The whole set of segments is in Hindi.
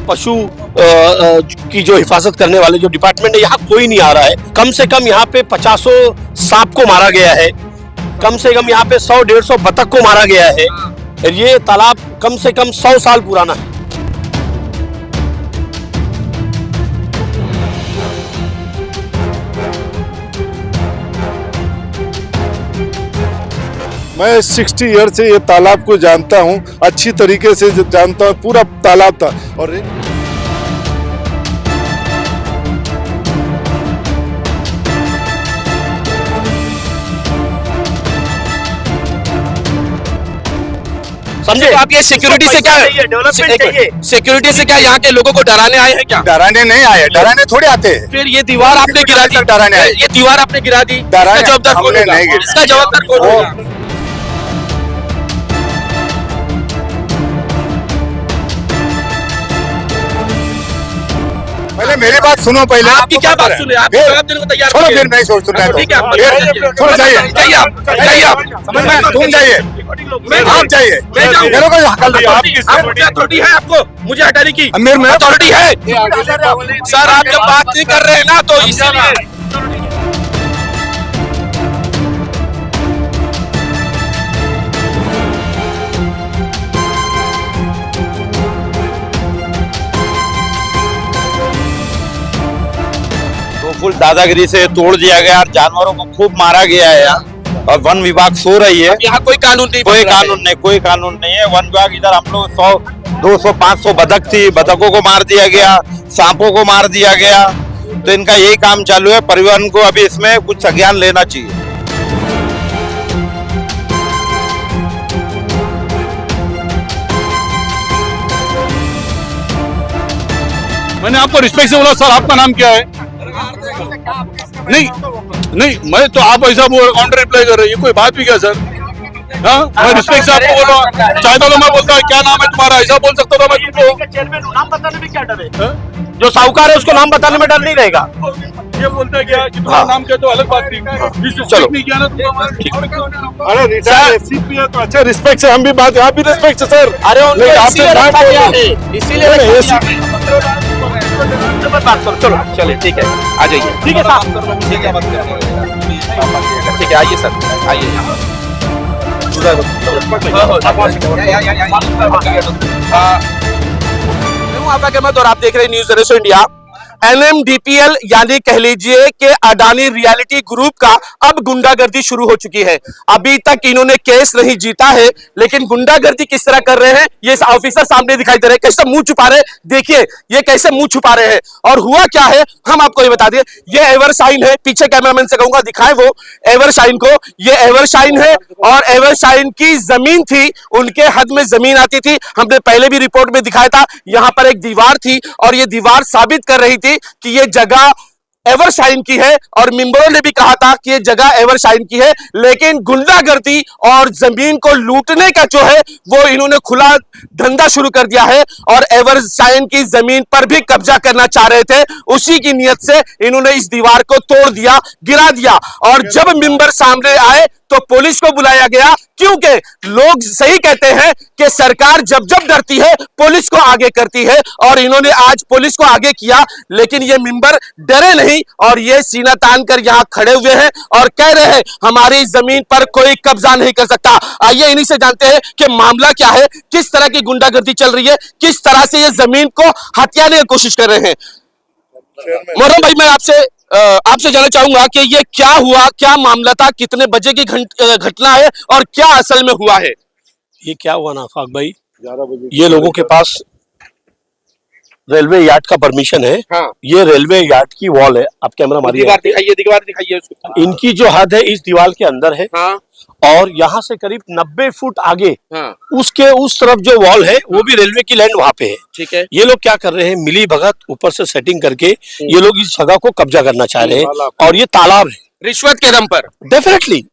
पशु की जो हिफाजत करने वाले जो डिपार्टमेंट है, यहाँ कोई नहीं आ रहा है। कम से कम यहाँ पे 50 सांप को मारा गया है, कम से कम यहाँ पे 100-150 बतख को मारा गया है। ये तालाब कम से कम 100 साल पुराना है। मैं 60 ईयर से ये तालाब को जानता हूँ, अच्छी तरीके से जानता हूँ। पूरा तालाब था और समझे आप ये सिक्योरिटी से क्या सिक्योरिटी से क्या यहाँ के लोगों को डराने आए हैं क्या? डराने नहीं आए, डराने थोड़े आते हैं। फिर ये दीवार आपने गिरा दी, डराने आए। ये दीवार आपने गिरा दी, डराने इसका जवाबदार कौन हमने होगा? नहीं गिरा। इसका जवाबदार कौन होगा? पहले मेरी बात सुनो। पहले आपकी क्या बात सुने? आप जवाब देने को तैयार छोड़ो, नहीं है। फिर नहीं सोच सुनना है तो ठीक है, छोड़ो, जाइए जाइए आप, जाइए आप। तुम जाइए, आप जाइए। मैं जाऊँ? मेरे को हकल दो। आप मुझे अथॉरिटी है आपको मुझे हटाने की? मेरे अथॉरिटी है सर। आप जब बात नहीं कर रहे हैं ना तो इसीलिए तो फुल दादागिरी से तोड़ दिया गया और जानवरों को खूब मारा गया है यहाँ। और वन विभाग सो रही है। यहाँ कोई कानून नहीं, कोई कानून नहीं है। वन विभाग इधर हम लोग 100-200-500 बतख थी, बतखों को मार दिया गया, सांपों को मार दिया गया। तो इनका यही काम चालू है। परिवहन को अभी इसमें कुछ संज्ञान लेना चाहिए। मैंने आपको रिस्पेक्ट से बोला सर आपका नाम क्या है? नहीं मैं तो आप ऐसा काउंटर रिप्लाई कर रहे हैं, ये कोई बात भी क्या सर? हाँ मैं रिस्पेक्ट से आपको बोल रहा हूँ। चाहता तो मैं बोलता है क्या नाम है तुम्हारा, ऐसा बोल सकता था मैं तुमको। नाम बताने में क्या डर है? जो साहूकार है उसको नाम बताने में डर नहीं रहेगा। ये बोलता है क्या कि तुम्हारा नाम क्या, तो अलग बात थी। चलो नहीं किया ना तुमको। अरे रिटायर एसपी है तो अच्छा रिस्पेक्ट से हम भी बात, आप भी रिस्पेक्ट से सर। अरे उनको नहीं, आपसे इसीलिए बात रखा बोल गया रहे है, हैं। इसीलिए नहीं, रखा गया है। बात करो, चलो चलिए ठीक है, आ जाइए। ठीक है साहब, ठीक है, आइए सर, आइए। मैं हूं आपका कहमत और आप देख रहे हैं न्यूज़ जनरेशन इंडिया। NMDPL यानी कह लीजिए कि अडानी रियलिटी ग्रुप का अब गुंडागर्दी शुरू हो चुकी है। अभी तक इन्होंने केस नहीं जीता है, लेकिन गुंडागर्दी किस तरह कर रहे हैं ये इस ऑफिसर सामने दिखाई दे रहे हैं। कैसे मुंह छुपा रहे हैं, देखिए ये कैसे मुंह छुपा रहे हैं। और हुआ क्या है हम आपको ये बता दें। ये एवरशाइन है, पीछे कैमरामैन से कहूंगा दिखाए वो एवरशाइन को। ये एवरशाइन है और एवरशाइन की जमीन थी, उनके हद में जमीन आती थी। हमने पहले भी रिपोर्ट में दिखाया था, यहां पर एक दीवार थी और ये दीवार साबित कर रही थी कि ये जगह एवरशाइन की है। और मेंबरों ने भी कहा था कि ये जगह एवरशाइन की है, लेकिन गुंडागर्दी और जमीन को लूटने का जो है वो इन्होंने खुला धंधा शुरू कर दिया है और एवरशाइन की जमीन पर भी कब्जा करना चाह रहे थे। उसी की नियत से इन्होंने इस दीवार को तोड़ दिया, गिरा दिया। और जब मेंबर सामने आए तो पुलिस को बुलाया गया, क्योंकि लोग सही कहते हैं कि सरकार जब जब डरती है पुलिस को आगे करती है। और इन्होंने आज पुलिस को आगे किया, लेकिन ये मेंबर डरे नहीं और ये सीना तान कर यहां खड़े हुए हैं और कह रहे हैं हमारी जमीन पर कोई कब्जा नहीं कर सकता। आइए इन्हीं से जानते हैं कि मामला क्या है, किस तरह की गुंडागर्दी चल रही है, किस तरह से ये जमीन को हथियाने की कोशिश कर रहे हैं। मोहर्रम भाई, मैं आपसे जानना चाहूंगा कि ये क्या हुआ, क्या मामला था, कितने बजे की घटना है और क्या असल में हुआ है? ये क्या हुआ ना आफाक भाई, ये लोगों के पास रेलवे यार्ड का परमिशन है। हाँ। ये रेलवे यार्ड की वॉल है, आप कैमरा मारिए। दीवार दिखाइए उसको। इनकी जो हद है इस दीवार के अंदर है। हाँ। और यहाँ से करीब 90 फुट आगे हाँ। उसके उस तरफ जो वॉल है वो भी रेलवे की लैंड वहां पे है। ठीक है। ये लोग क्या कर रहे हैं, मिली भगत ऊपर से सेटिंग करके ये लोग इस जगह को कब्जा करना चाह रहे हैं। और ये तालाब है, रिश्वत के दम पर। डेफिनेटली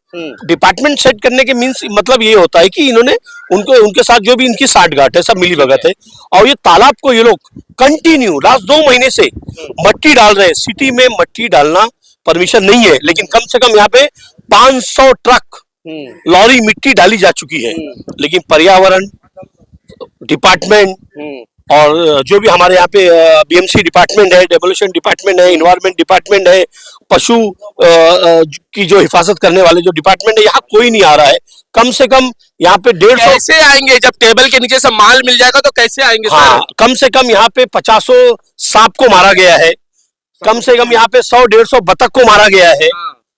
डिपार्टमेंट सेट करने के मीन्स मतलब ये होता है कि इन्होंने उनके साथ जो भी इनकी साठगांठ है सब मिली भगत है। और ये तालाब को ये लोग कंटिन्यू लास्ट 2 महीने से मट्टी डाल रहे हैं। सिटी में मट्टी डालना परमिशन नहीं है, लेकिन कम से कम यहाँ पे 500 ट्रक लॉरी मिट्टी डाली जा चुकी है। लेकिन पर्यावरण डिपार्टमेंट और जो भी हमारे यहाँ पे बीएमसी डिपार्टमेंट है, डेमोलिशन डिपार्टमेंट है, इन्वायरमेंट डिपार्टमेंट है, पशु की जो हिफाजत करने वाले जो डिपार्टमेंट है, यहाँ कोई नहीं आ रहा है। कम से कम यहाँ पे 150 कैसे आएंगे जब टेबल के नीचे से माल मिल जाएगा तो कैसे आएंगे हाँ, सर? कम से कम यहाँ पे 50 सांप को मारा गया है, कम से कम यहाँ पे 100-150 बतख को मारा गया है।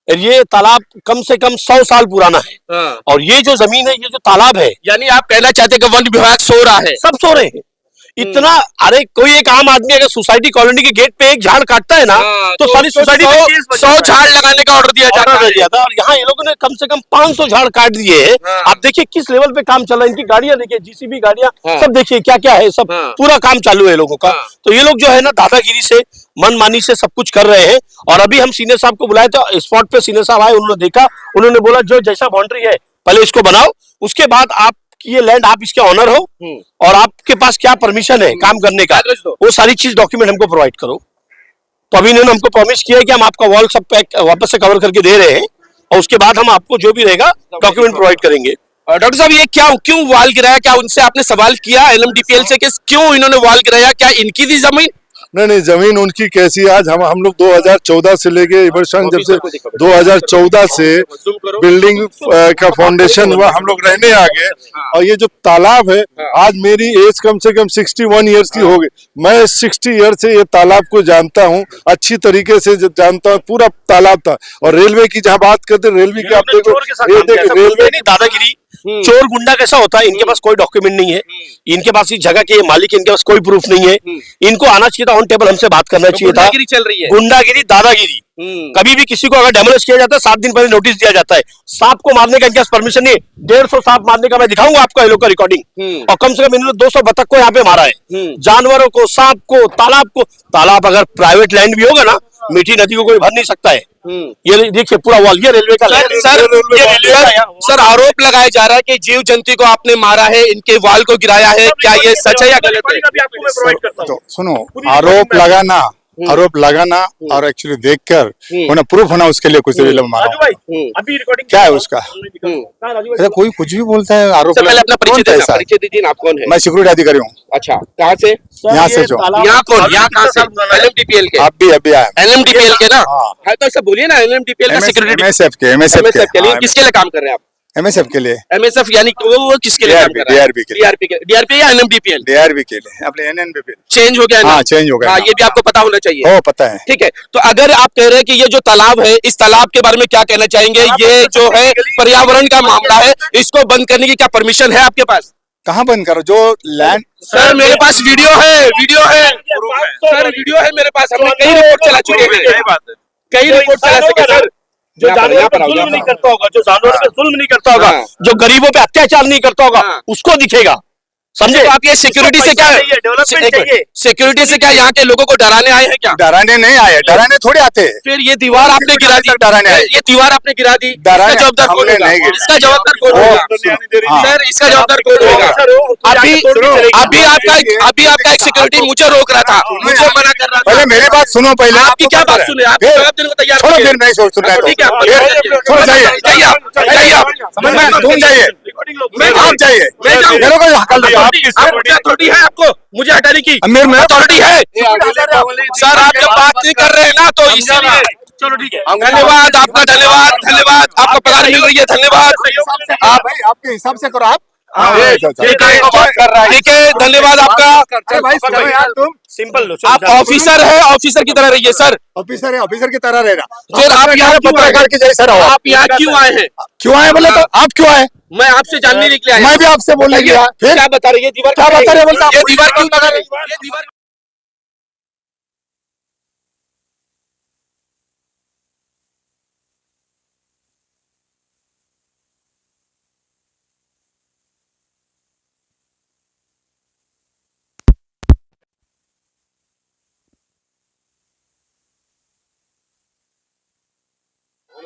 ये तालाब कम से कम 100 साल पुराना है। हाँ। और ये जो जमीन है, ये जो तालाब है, यानी आप कहना चाहते हैं कि वन विभाग सो रहा है? सब सो रहे हैं। इतना, अरे कोई एक आम आदमी अगर सोसाइटी कॉलोनी के गेट पे एक झाड़ काटता है ना, तो सारी सोसाइटी में 100 झाड़ लगाने का ऑर्डर दिया जाता है। था। और यहाँ ये लोगों ने कम से कम 500 झाड़ काट दिए हैं। हाँ। आप देखिए किस लेवल पे काम चल रहा है। इनकी गाड़ियां देखिए, जीसीबी गाड़ियां, हाँ। सब देखिए क्या क्या है, सब हाँ। पूरा काम चालू है लोगों का। हाँ। तो ये लोग जो है ना, दादागिरी से, मनमानी से सब कुछ कर रहे हैं। और अभी हम सीनियर साहब को बुलाए तो स्पॉट पे सीनियर साहब आए, उन्होंने देखा, उन्होंने बोला जो जैसा बाउंड्री है पहले इसको बनाओ, उसके बाद आप ये लैंड आप इसके ऑनर हो और आपके पास क्या परमिशन है काम करने का, वो सारी चीज डॉक्यूमेंट हमको प्रोवाइड करो। तो अभी इन्होंने हमको प्रॉमिस किया है कि हम आपका वॉल सब पैक वापस से कवर करके दे रहे हैं, और उसके बाद हम आपको जो भी रहेगा डॉक्यूमेंट प्रोवाइड करेंगे। डॉक्टर साहब, ये क्यों वाल गिराया? क्या उनसे आपने सवाल किया एनएमडीपीएल से कि क्यों इन्होंने वाल गिराया? क्या इनकी थी जमीन? नहीं, जमीन उनकी कैसी है? आज हम लोग 2014 से लेके इवर्सन, जब से 2014 से बिल्डिंग का फाउंडेशन हुआ, हम लोग रहने आ गए। और ये जो तालाब है, आज मेरी एज कम से कम 61 ईयर्स की हो गई। मैं 60 ईयर से ये तालाब को जानता हूँ, अच्छी तरीके से जानता हूँ। पूरा तालाब था। और रेलवे की जहाँ बात करते, रेलवे की आप देखो, ये देखो रेलवे नहीं, दादागिरी, चोर गुंडा कैसा होता है, इनके पास कोई डॉक्यूमेंट नहीं है, इनके पास इस जगह के मालिक, इनके पास कोई प्रूफ नहीं है। इनको आना चाहिए था ऑन टेबल, हमसे बात करना चाहिए था। गुंडागिरी चल रही है, गुंडागिरी, दादागिरी। कभी भी किसी को अगर डेमोलिश किया जाता है, 7 दिन पहले नोटिस दिया जाता है। सांप को मारने का इनके पास परमिशन नहीं है। 150 सांप मारने का मैं दिखाऊंगा आपको, ये लोग का रिकॉर्डिंग। और कम से कम इन्होंने 200 बतख को यहाँ पे मारा है, जानवरों को, सांप को, तालाब को। तालाब अगर प्राइवेट लैंड भी होगा ना, मीठी नदी को कोई भर नहीं सकता है। ये देखिए पूरा वॉल, ये रेलवे का सर आरोप लगाया जा रहा है कि जीव जंतु को आपने मारा है, इनके वाल को गिराया है। क्या ये सच है या गलत है? तो सुनो, आरोप लगाना और एक्चुअली देखकर होना, प्रूफ होना, उसके लिए कुछ मारा। अभी रिकॉर्डिंग क्या है उसका? ऐसा कोई कुछ भी बोलता है, आरोप। पहले अपना परिचय दीजिए, आप कौन है? मैं सिक्योरिटी अधिकारी हूँ। अच्छा, कहाँ से? यहाँ से जो यहाँ कौन, यहाँ कहाँ से? एनएमडीपीएल के? अभी आया एनएमडीपीएल के ना? है तो ऐसा बोलिए ना, एनएमडीपीएल का सिक्योरिटी। MSF के लिए किसके लिए काम कर रहे हैं आप? MSF के लिए। MSF यानी वो किसके लिए काम कर रहा है? DRB के लिए। DRP या एनएमडीपीएल? DRB के लिए, अपने NNBP चेंज हो गया ना? हाँ, चेंज हो गया। हाँ, ये भी आपको पता होना चाहिए। हो, पता है। ठीक है, तो अगर आप कह रहे हैं कि ये जो तालाब है, इस तालाब के बारे में क्या कहना चाहेंगे? ये जो है पर्यावरण का मामला है, इसको बंद करने की क्या परमिशन है आपके पास? कहाँ बंद करो? जो लैंड, सर मेरे पास वीडियो है सर, वीडियो है मेरे पास। हमने कई रिपोर्ट चला चुके हैं, कई रिपोर्ट चला चुके हैं सर। जो जानवरों पे जुल्म नहीं करता होगा, जो जानवरों पे जुल्म नहीं करता होगा, जो गरीबों पे अत्याचार नहीं करता होगा, उसको दिखेगा। समझे? तो आप ये सिक्योरिटी से क्या, सिक्योरिटी से क्या यहाँ के लोगों को डराने आए हैं क्या? डराने नहीं आए, डराने थोड़े आते हैं। फिर ये दीवार आपने गिरा दी, डराने आए। ये दीवार आपने गिरा दी, इसका जवाबदार कौन होगा? इसका जवाबदार कौन होगा? सर इसका जवाबदार कौन होगा? अभी आपका एक सिक्योरिटी मुझे रोक रहा था, मुझे मना कर रहा था। पहले मेरी बात सुनो, पहले आपकी क्या बात सुने? आप जवाब देने को तैयार छोड़ो, नहीं फिर नहीं सुन रहा है तो। ठीक है, छोड़ो, जाइए, जाइए आप, तुम जाइए, आप जाइए, मैं जाऊँ? मेरे को हकल दो। अथॉरिटी है आपको मुझे हटाने की? मेरा अथॉरिटी है सर, आप जब बात नहीं कर रहे हैं ना, तो इसीलिए। चलो ठीक है, धन्यवाद आपका, धन्यवाद आपका पगार मिल रही है, धन्यवाद। आप आपके हिसाब से करो आप। ठीक है, धन्यवाद आपका। तुम सिंपल लो, आप ऑफिसर है, ऑफिसर की तरह रहिए सर। ऑफिसर है, ऑफिसर की तरह रहना। फिर आप यहाँ पत्रकार की जैसा रहो। आप यहाँ क्यों आए हैं? क्यों आए बोले तो? आप क्यों आए? मैं आपसे जानने निकले आया। मैं भी आपसे बोलने गया। फिर क्या बता रही है दीवार? क्या बता रहे बोलता? ये दीवार क्यों लगा रही है? ये दीवार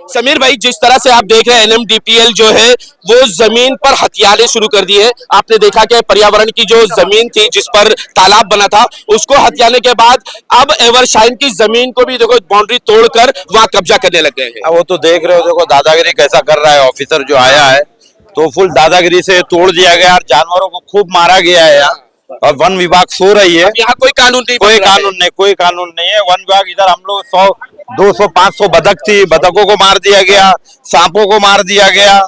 समीर भाई, जिस तरह से आप देख रहे हैं, एनएमडीपीएल जो है वो जमीन पर हथियाने शुरू कर दिए। आपने देखा कि पर्यावरण की जो जमीन थी जिस पर तालाब बना था, उसको हथियाने के बाद अब एवरशाइन की जमीन को भी देखो बाउंड्री तोड़कर वहां कब्जा करने लग गए हैं। वो तो देख रहे हो, देखो दादागिरी कैसा कर रहा है ऑफिसर जो आया है, तो फुल दादागिरी से तोड़ दिया गया और जानवरों को खूब मारा गया है यार। और वन विभाग सो रही है। अब यहाँ कोई कानून नहीं कोई बन रहा है। कानून नहीं, कोई कानून नहीं है। वन विभाग इधर हम लोग 100 200 500 बतख थी, बतखों को मार दिया गया, सांपों को मार दिया गया।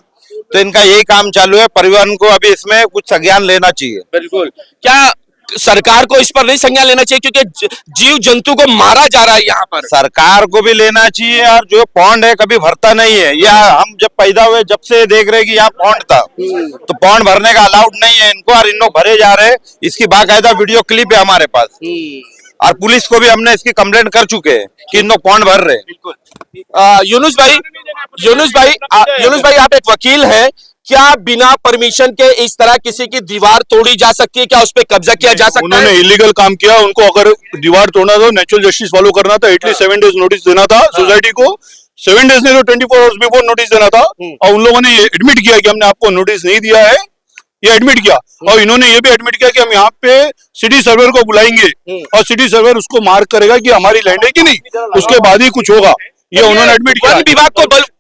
तो इनका यही काम चालू है। परिवहन को अभी इसमें कुछ संज्ञान लेना चाहिए। बिल्कुल। क्या सरकार को इस पर नहीं संज्ञान लेना चाहिए, क्योंकि जीव जंतु को मारा जा रहा है यहाँ पर? सरकार को भी लेना चाहिए। और जो पौंड है कभी भरता नहीं है। या हम जब पैदा हुए जब से देख रहे कि यहाँ पौंड था, तो पौंड भरने का अलाउड नहीं है इनको, और इन लोग भरे जा रहे हैं। इसकी बाकायदा वीडियो क्लिप है हमारे पास, और पुलिस को भी हमने इसकी कंप्लेंट कर चुके हैं कि इन लोग पौंड भर रहे हैं। यूनुस भाई आप एक वकील हैं, क्या बिना परमिशन के इस तरह किसी की दीवार तोड़ी जा सकती है? क्या उस पर कब्जा किया जा सकता है? उन्होंने इलीगल काम किया। उनको अगर दीवार तोड़ना था, नेचुरल जस्टिस फॉलो करना था, एटलीस्ट 7 डेज नोटिस देना था सोसाइटी को। 7 डेज नहीं तो 24 आवर्स बिफोर नोटिस देना था। और उन लोगों ने एडमिट किया कि हमने आपको नोटिस नहीं दिया है, ये एडमिट किया। और इन्होंने ये भी एडमिट किया कि हम यहाँ पे सिटी सर्वेयर को बुलाएंगे और सिटी सर्वेयर उसको मार्क करेगा कि हमारी लैंड है कि नहीं, उसके बाद ही कुछ होगा। ये उन्होंने एडमिट किया।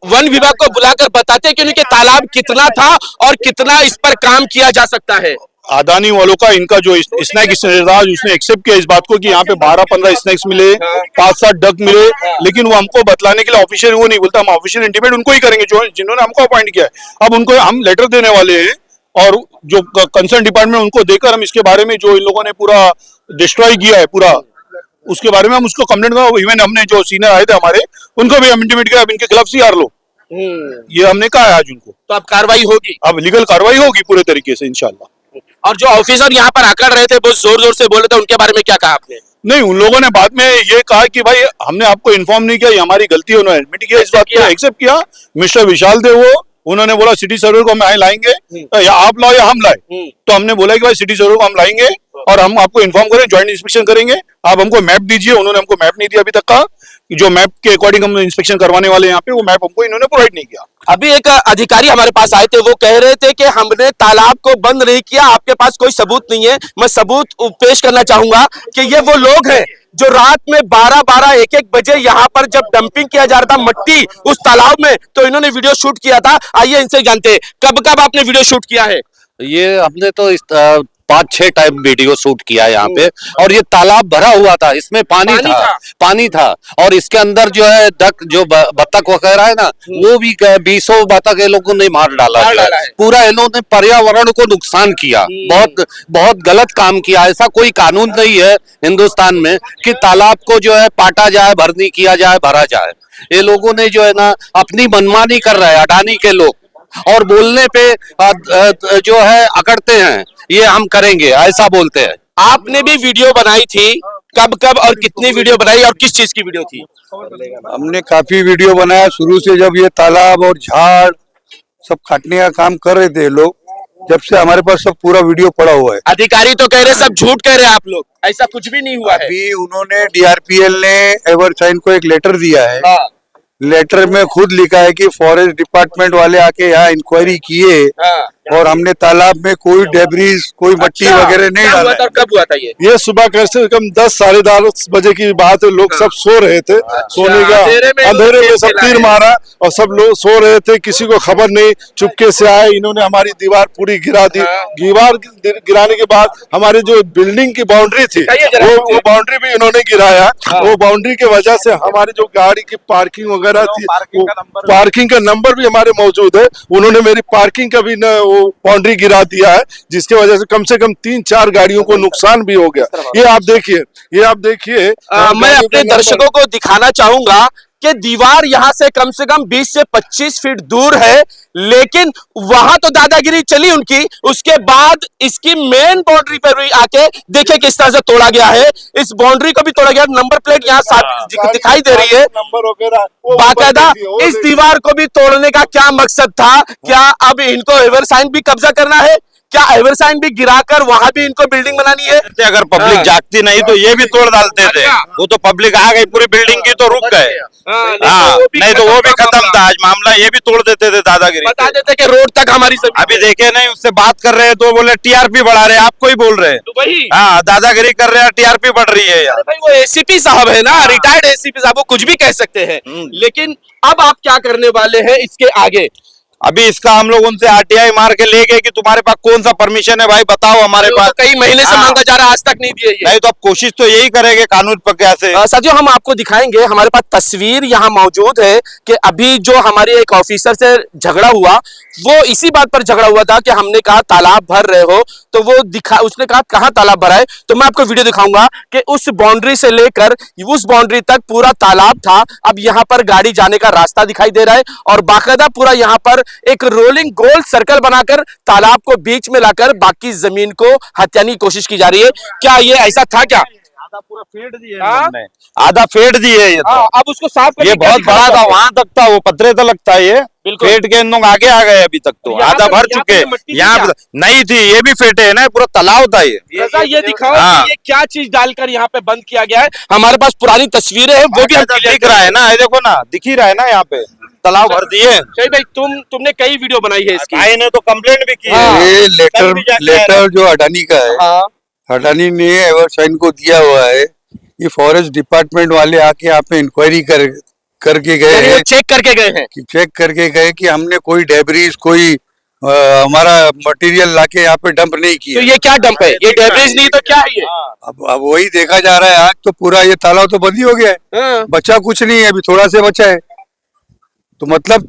वन विभाग को बुलाकर बताते कि उनके तालाब कितना था और कितना इस पर काम किया जा सकता है। अदानी वालों का इनका जो स्नैक था, उसने एक्सेप्ट किया इस बात को कि यहाँ पे 12-15 स्नैक्स मिले, 5-7 डक मिले, लेकिन वो हमको बतलाने के लिए ऑफिशियल वो नहीं बोलता। हम ऑफिशियल इंटीमेट उनको ही करेंगे जो जिन्होंने हमको अपॉइंट किया है। अब उनको हम लेटर देने वाले हैं, और जो कंसर्न डिपार्टमेंट उनको देकर हम इसके बारे में जो इन लोगों ने पूरा डिस्ट्रॉय किया है पूरा, उसके बारे में हम उसको कंप्लेंट करेंगे। इवन हमने जो सीनियर आए थे हमारे, उनको भी हम इंटीमेट किया, अब इनके खिलाफ CR लो, ये हमने कहा है आज उनको। तो अब कार्रवाई होगी, अब लीगल कार्रवाई होगी पूरे तरीके से इंशाल्लाह। और जो ऑफिसर यहाँ पर आकर रहे थे बहुत जोर जोर से बोले थे, उनके बारे में क्या कहा आपने? नहीं, उन लोगों ने बाद में ये कहा कि भाई हमने आपको इन्फॉर्म नहीं किया, ये हमारी गलती है। उन्होंने एडमिट किया, इस बात को एक्सेप्ट किया। मिस्टर विशाल थे वो, उन्होंने बोला सिटी सर्वर को हम यहाँ लाएंगे, या आप लाओ या हम लाए। तो हमने बोला कि भाई सिटी सर्वर को हम लाएंगे और हम आपको इन्फॉर्म करें, ज्वाइंट इंस्पेक्शन करेंगे, आप हमको मैप दीजिए। उन्होंने हमको मैप नहीं दिया अभी तक का, जो मैप के अकॉर्डिंग हम इंस्पेक्शन करवाने वाले यहाँ पे, वो मैप हमको इन्होंने प्रोवाइड नहीं किया। अभी एक अधिकारी हमारे पास आए थे, वो कह रहे थे कि हमने तालाब को बंद नहीं किया, आपके पास कोई सबूत नहीं है। मैं सबूत पेश करना चाहूंगा कि ये वो लोग हैं जो रात में 12-12, 1-1 बजे यहाँ पर जब डंपिंग किया जा रहा था मट्टी उस तालाब में, तो इन्होंने वीडियो शूट किया था। आइए इनसे जानते हैं, कब कब आपने वीडियो शूट किया है? ये हमने तो 5-6 टाइम वीडियो शूट किया यहाँ पे, और ये तालाब भरा हुआ था, इसमें पानी था और इसके अंदर जो है डक जो बतख वगैरह है ना, वो भी 20 बतख ये लोगों ने मार डाला है। पूरा इन लोगों ने पर्यावरण को नुकसान किया, बहुत बहुत गलत काम किया। ऐसा कोई कानून नहीं है हिंदुस्तान में कि तालाब को जो है पाटा जाए, भरनी किया जाए, भरा जाए। ये लोगों ने जो है ना अपनी मनमानी कर रहे हैं अडानी के लोग, और बोलने पे जो है अकड़ते हैं, ये हम करेंगे ऐसा बोलते हैं। आपने भी वीडियो बनाई थी, कब कब और कितनी वीडियो बनाई और किस चीज की वीडियो थी? हमने काफी वीडियो बनाया शुरू से, जब ये तालाब और झाड़ सब काटने का काम कर रहे थे लोग, जब से हमारे पास सब पूरा वीडियो पड़ा हुआ है। अधिकारी तो कह रहे सब झूठ कह रहे हैं आप लोग, ऐसा कुछ भी नहीं हुआ है। अभी उन्होंने DRPL ने एवरसाइन को एक लेटर दिया है। लेटर में खुद लिखा है कि फॉरेस्ट डिपार्टमेंट वाले आके यहाँ इंक्वायरी किए, और हमने तालाब में कोई डेब्रीज, कोई मट्टी वगैरह नहीं डाला। कब हुआ था ये सुबह कम से कम 10 साढ़े 10 बजे की बात है। लोग सब सो रहे थे, सोने का अंधेरे में सब तीर मारा और सब लोग सो रहे थे, किसी को खबर नहीं। चुपके से आए, इन्होंने हमारी दीवार पूरी गिरा दी। दीवार गिराने के बाद हमारी जो बिल्डिंग की बाउंड्री थी, वो बाउंड्री भी इन्होंने गिराया। वो बाउंड्री की वजह से हमारी जो गाड़ी की पार्किंग वगैरह थी, पार्किंग का नंबर भी हमारे मौजूद है। उन्होंने मेरी पार्किंग का भी बाउंड्री गिरा दिया है, जिसके वजह से कम 3-4 गाड़ियों को नुकसान भी हो गया। ये आप देखिए। मैं अपने दर्शकों को दिखाना चाहूंगा कि दीवार यहां से कम 20 से 25 फीट दूर है, लेकिन वहां तो दादागिरी चली उनकी। उसके बाद इसकी मेन बाउंड्री पर भी आके देखिए किस तरह से तोड़ा गया है। इस बाउंड्री को भी तोड़ा गया। नंबर प्लेट यहाँ दिखाई दे रही है बाकायदा। इस दीवार को भी तोड़ने का क्या मकसद था? क्या अब इनको एवरसाइन भी कब्जा करना है? क्या एवरसाइन भी गिराकर वहां भी इनको बिल्डिंग बनानी है? अगर पब्लिक जागती नहीं तो ये भी तोड़ डालते थे। वो तो पब्लिक आ गई पूरी बिल्डिंग की, तो रुक गए। नहीं तो वो भी खत्म था आज मामला। ये भी तोड़ देते थे दादागिरी, बता देते कि रोड तक हमारी अभी देखे नहीं। उससे बात कर रहे हैं तो बोले TRP बढ़ा रहे हैं, आपको ही बोल रहे हैं। तो वही दादागिरी कर रहे हैं, TRP बढ़ रही है यार। भाई वो ACP साहब है ना, रिटायर्ड ACP साहब, वो कुछ भी कह सकते हैं। लेकिन अब आप क्या करने वाले हैं इसके आगे? अभी इसका हम लोग उनसे आरटीआई मार के ले गए कि तुम्हारे पास कौन सा परमिशन है भाई बताओ हमारे तो पास। कई महीने से हाँ। मांगा जा रहा है, आज तक नहीं दिए ये। नहीं तो अब कोशिश तो यही करेंगे कानून प्रक्रिया से। साथियों हम आपको दिखाएंगे, हमारे पास तस्वीर यहाँ मौजूद है कि अभी जो हमारे एक ऑफिसर से झगड़ा हुआ, वो इसी बात पर झगड़ा हुआ था कि हमने कहा तालाब भर रहे हो, तो वो उसने कहा कहाँ तालाब भरा है। तो मैं आपको वीडियो दिखाऊंगा कि उस बाउंड्री से लेकर उस बाउंड्री तक पूरा तालाब था। अब यहाँ पर गाड़ी जाने का रास्ता दिखाई दे रहा है और बाकायदा पूरा यहाँ पर एक रोलिंग गोल सर्कल बनाकर तालाब को बीच में लाकर बाकी जमीन को हत्याने की कोशिश की जा रही है। क्या ये ऐसा था क्या? आधा पूरा फेड दिए हाँ? इन्होंने। आधा फेड दिए ये तो। हाँ, अब उसको साफ करके ये क्या बहुत दिखाना बड़ा था, चाहते हैं? वहां तक था, वो पतरे तक लगता है ये। बिल्कुल। फेट के इन लोग आगे आ गए अभी तक, तो यहाँ आधा पर- भर यहाँ चुके। पे मिट्टी थी यहाँ क्या? पे नहीं थी, ये भी फेटे है ना, पूरा तालाब था ये। रजा, ये दिखाओ हाँ। कि ये क्या चीज डालकर यहाँ पे बंद किया गया है। हमारे पास पुरानी तस्वीरें हैं, वो भी हम clear दिख रहा है ना, ये देखो ना, दिख ही रहा है ना, यहाँ पे तालाब भर दिए। शहीद भाई तुमने कई वीडियो बनाई है इसकी। भाई ने तो कंप्लेंट भी की है। हाँ। ये कल भी जाके लेटर जो अडानी का है, हाँ, अडानी ने एवरसाइन को दिया हुआ है। ये फॉरेस्ट डिपार्टमेंट वाले आके यहाँ पे इंक्वायरी करके गए यानी वो हैं, चेक करके गए हैं। कि चेक करके गए कि हमने कोई डेब्रीज कोई हमारा मटेरियल लाके यहाँ पे डंप नहीं तो किया। ये क्या डंप है? ये डेब्रिज नहीं तो क्या है ये? अब वही देखा जा रहा है, आज तो पूरा ये तालाब तो बंद ही हो गया है, हाँ। बचा कुछ नहीं है, अभी थोड़ा से बचा है। तो मतलब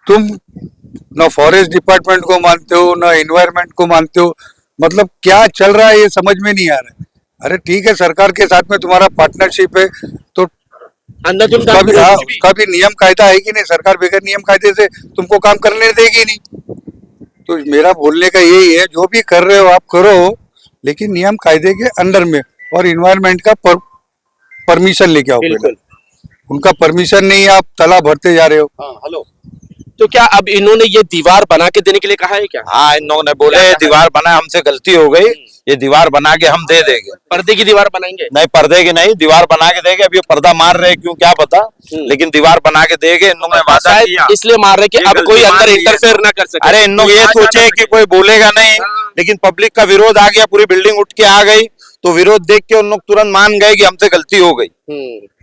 तुम ना फॉरेस्ट डिपार्टमेंट को मानते हो ना एनवायरमेंट को मानते हो, मतलब क्या चल रहा है ये समझ में नहीं आ रहा है। अरे ठीक है, सरकार के साथ में तुम्हारा पार्टनरशिप है तो अंदर तुम उसका भी, हाँ, उसका भी नियम कायदा है कि नहीं। सरकार बगैर नियम कायदे से तुमको काम करने देगी नहीं। तो मेरा बोलने का यही है, जो भी कर रहे हो आप करो, लेकिन नियम कायदे के अंडर में, और इन्वायरमेंट का परमिशन लेके आओ। बिल्कुल। पहले उनका परमिशन नहीं, आप तालाब भरते जा रहे हो। हेलो, तो क्या अब इन्होंने ये दीवार बना के देने के लिए कहा है क्या? हाँ, इन लोगों ने बोले दीवार बना, हमसे गलती हो गई, ये दीवार बना के हम दे देंगे। पर्दे की दीवार बनाएंगे? नहीं, पर्दे की नहीं, दीवार बना के देंगे। अभी ये पर्दा मार रहे हैं, क्यों क्या पता, लेकिन दीवार बना के देंगे। इन लोगों ने वादा शायद किया। इसलिए मार रहे कि ये अब गलती कोई मान अंदर ली है। इंटरफेयर ना कर सके। अरे इन लोग ये सोचे कि कोई बोलेगा नहीं, लेकिन पब्लिक का विरोध आ गया, पूरी बिल्डिंग उठ के आ गई, तो विरोध देख के उन लोग तुरंत मान गए कि हमसे गलती हो गई।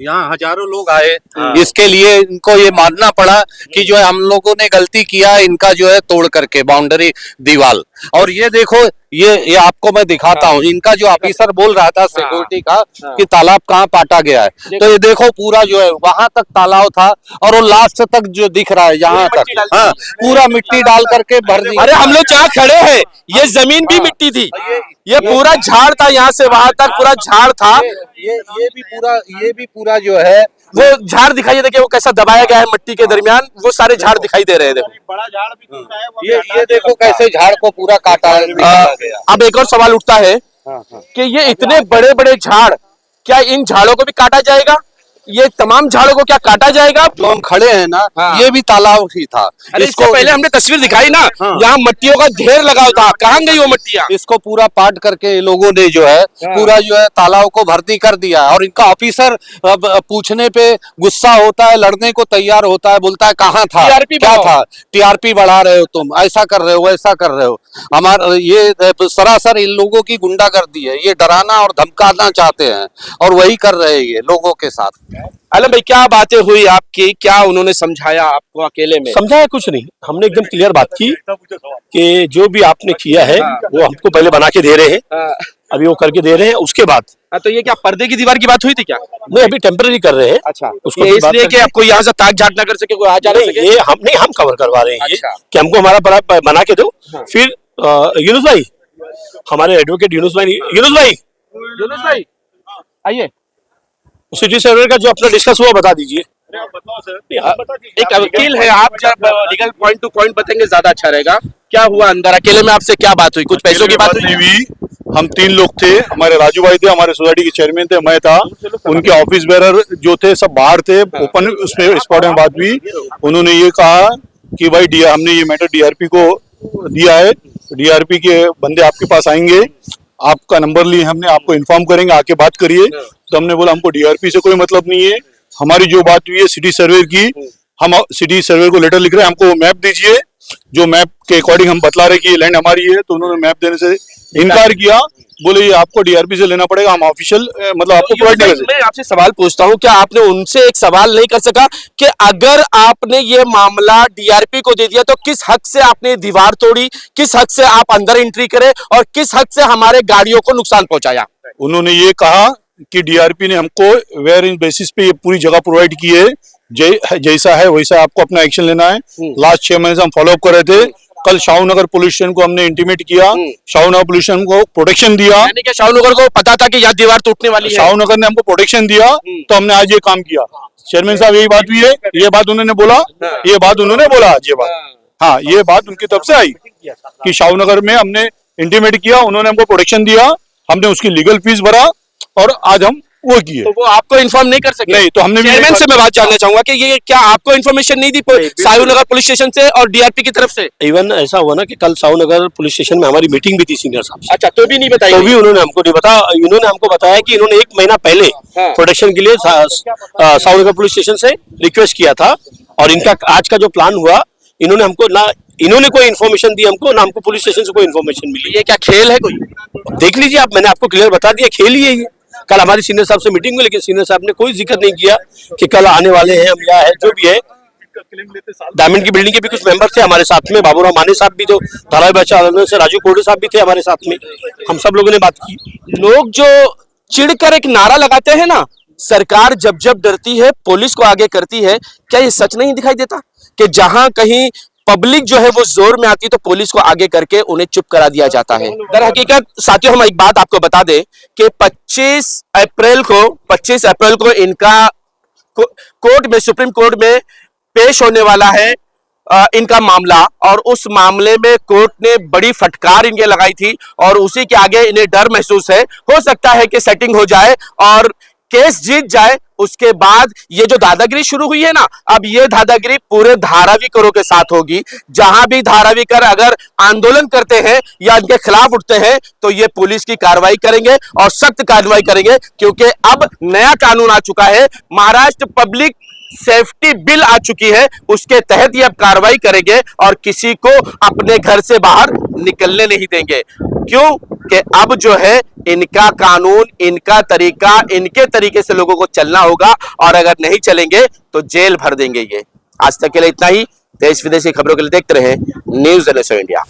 यहाँ हजारों लोग आए, इसके लिए इनको ये मानना पड़ा कि जो है हम लोगों ने गलती किया, इनका जो है तोड़ करके बाउंड्री दीवार। और ये देखो, ये आपको मैं दिखाता हूँ, इनका जो ऑफिसर बोल रहा था सिक्योरिटी का कि तालाब कहाँ पाटा गया है, तो ये देखो पूरा जो है वहां तक तालाब था और वो लास्ट तक जो दिख रहा है यहाँ तक, हाँ, पूरा मिट्टी डाल करके भर दी। अरे हम लोग जहाँ खड़े हैं ये जमीन भी मिट्टी थी, ये पूरा झाड़ था, यहाँ से वहां तक पूरा झाड़ था। ये भी पूरा जो है वो झाड़ दिखाई देखिए, वो कैसा दबाया गया है मिट्टी के दरमियान, वो सारे झाड़ दिखाई दे रहे हैं। देखो बड़ा झाड़ भी टूट रहा है, वो ये देखो कैसे झाड़ को पूरा काटा गया। अब एक और सवाल उठता है कि ये इतने बड़े बड़े झाड़, क्या इन झाड़ों को भी काटा जाएगा? ये तमाम झाड़ों को क्या काटा जाएगा? जो हम खड़े हैं ना, ये भी तालाब ही था। अरे इसको पहले हमने तस्वीर दिखाई ना, यहाँ मट्टियों का ढेर लगा हुआ था, कहाँ गई वो मट्टियाँ? इसको पूरा पाट करके लोगों ने जो है पूरा जो है तालाब को भर्ती कर दिया। और इनका ऑफिसर अब पूछने पे गुस्सा होता है, लड़ने को तैयार होता है, बोलता है कहाँ था, TRP क्या बढ़ाओ। था, टीआरपी बढ़ा रहे हो तुम, ऐसा कर रहे हो, वैसा कर रहे हो। हमारा ये सरासर इन लोगों की गुंडागर्दी है, ये डराना और धमकाना चाहते हैं और वही कर रहे हैं ये लोगों के साथ। आलम भाई, क्या बातें हुई आपकी, क्या उन्होंने समझाया आपको अकेले में? समझाया कुछ नहीं, हमने एकदम क्लियर बात की कि जो भी आपने किया है वो हमको पहले बना के दे रहे हैं, अभी वो करके दे रहे हैं, उसके बाद तो ये क्या पर्दे की दीवार की बात हुई थी क्या? नहीं, अभी टेम्पररी कर रहे हैं। अच्छा, उसको ये भी बात इसलिए कि करके- आपको यहाँ से ताक झाक ना कर सके, कोई आ जा नहीं, सके। ये हम कवर करवा रहे हैं ये अच्छा। कि हमको हमारा बना के दो। फिर यूनुस भाई, हमारे एडवोकेट यूनुस भाई आइए, सिटी सर्वर का जो अपना डिस्कस हुआ बता दीजिए। एक वकील है आप, जब लीगल पॉइंट टू पॉइंट बताएंगे ज्यादा अच्छा रहेगा। क्या हुआ अंदर, अकेले में आपसे क्या बात हुई? कुछ पैसों की बात नहीं हुई? हुई। हम 3 लोग थे, हमारे राजू भाई थे, हमारे सोसाइटी के चेयरमैन थे, मैं था, उनके ऑफिस बेरर जो थे सब बाहर थे। ओपन उसमें स्पॉट में बात हुई, उन्होंने ये कहा कि भाई हमने ये मैटर डीआरपी को दिया है, डीआरपी के बंदे आपके पास आएंगे, आपका नंबर लिए हमने, आपको इन्फॉर्म करेंगे, आके बात करिए। तो हमने बोला हमको डीआरपी से कोई मतलब नहीं है, हमारी जो बात हुई है सिटी सर्वे की, हम सिटी सर्वे को लेटर लिख रहे हैं, हमको मैप दीजिए, जो मैप के अकॉर्डिंग हम बतला रहे कि ये लैंड हमारी है। तो उन्होंने मैप देने से इनकार किया। बोले ये आपको डीआरपी से लेना पड़ेगा, हम ऑफिशियल मतलब आपको प्रोवाइड नहीं कर सकते। मैं आपसे सवाल पूछता हूं, क्या आपने उनसे एक सवाल नहीं कर सका कि अगर आपने ये मामला डीआरपी को दे दिया तो किस हक से आपने दीवार तोड़ी, किस हक से आप अंदर एंट्री करे और किस हक से हमारे गाड़ियों को नुकसान पहुंचाया? उन्होंने ये कहा कि डीआरपी ने हमको वेयर इन बेसिस पे ये पूरी जगह प्रोवाइड की है, जैसा है वैसा आपको अपना एक्शन लेना है। लास्ट 6 महीने से हम फॉलोअप कर रहे थे। कल शाहनगर पुलिस स्टेशन को हमने इंटीमेट किया, शाहनगर पुलिस स्टेशन को प्रोटेक्शन दिया। यानी कि शाहनगर को पता था कि यहाँ दीवार टूटने वाली है, शाहनगर ने हमको प्रोटेक्शन दिया, तो हमने आज ये काम किया। चेयरमैन साहब यही बात हुई है, ये बात उन्होंने बोला, ये बात उन्होंने बोला आज ये बात, हाँ ये बात उनकी तरफ से आई कि शाहनगर में हमने इंटीमेट किया, उन्होंने हमको प्रोटेक्शन दिया, हमने उसकी लीगल फीस भरा और आज हम वो किए। तो वो आपको इन्फॉर्म नहीं कर सके? नहीं, तो हमने भी चेयरमैन से मैं बात जानना चाहूंगा कि ये क्या आपको इन्फॉर्मेशन नहीं दी शाहनगर पुलिस स्टेशन से और डीआरपी की तरफ से? इवन ऐसा हुआ ना कि कल शाहनगर पुलिस स्टेशन में हमारी मीटिंग भी थी सीनियर साहब से, अच्छा, तो भी नहीं बताई? तो भी उन्होंने हमको नहीं बताया। इन्होंने हमको बताया कि इन्होंने 1 महीना पहले प्रोटेक्शन के लिए शाहनगर पुलिस स्टेशन से रिक्वेस्ट किया था, और इनका आज का जो प्लान हुआ, इन्होंने हमको ना, इन्होंने कोई इन्फॉर्मेशन दी हमको ना, हमको पुलिस स्टेशन से कोई इन्फॉर्मेशन मिली। ये क्या खेल है कोई? देख लीजिए आप, मैंने आपको क्लियर बता दिया, खेल ही है ये। कल हमारी सीनियर साहब से मीटिंग हुई, लेकिन सीनियर साहब ने कोई जिक्र नहीं किया कि कल आने वाले हैं हम, या है जो भी है। डायमंड की बिल्डिंग के भी कुछ मेंबर थे हमारे साथ में, बाबूराव माने साहब भी, तो धारावी बच्चा से राजू कोडे साहब भी थे हमारे साथ में, हम सब लोगों ने बात की। लोग जो चिढ़कर एक नारा लगाते हैं ना, सरकार जब जब डरती है पुलिस को आगे करती है, क्या ये सच नहीं दिखाई देता कि जहां कहीं पब्लिक जो है वो जोर में आती है तो पुलिस को आगे करके उन्हें चुप करा दिया जाता है? दर हकीकत साथियों, हम एक बात आपको बता दें कि 25 अप्रैल को इनका कोर्ट में, सुप्रीम कोर्ट में पेश होने वाला है इनका मामला, और उस मामले में कोर्ट ने बड़ी फटकार इनके लगाई थी और उसी के आगे इन्हें डर महसूस है। हो सकता है कि सेटिंग हो जाए और केस जीत जाए, उसके बाद ये जो दादागिरी शुरू हुई है ना, अब ये दादागिरी पूरे धाराविकरों के साथ होगी। जहां भी धाराविकर अगर आंदोलन करते हैं या इनके खिलाफ उठते हैं तो ये पुलिस की कार्रवाई करेंगे और सख्त कार्रवाई करेंगे, क्योंकि अब नया कानून आ चुका है, महाराष्ट्र पब्लिक सेफ्टी बिल आ चुकी है, उसके तहत ये अब कार्रवाई करेंगे और किसी को अपने घर से बाहर निकलने नहीं देंगे। क्यों कि अब जो है इनका कानून, इनका तरीका, इनके तरीके से लोगों को चलना होगा, और अगर नहीं चलेंगे तो जेल भर देंगे ये। आज तक के लिए इतना ही। देश विदेश की खबरों के लिए देखते रहे न्यूज़ 11 इंडिया।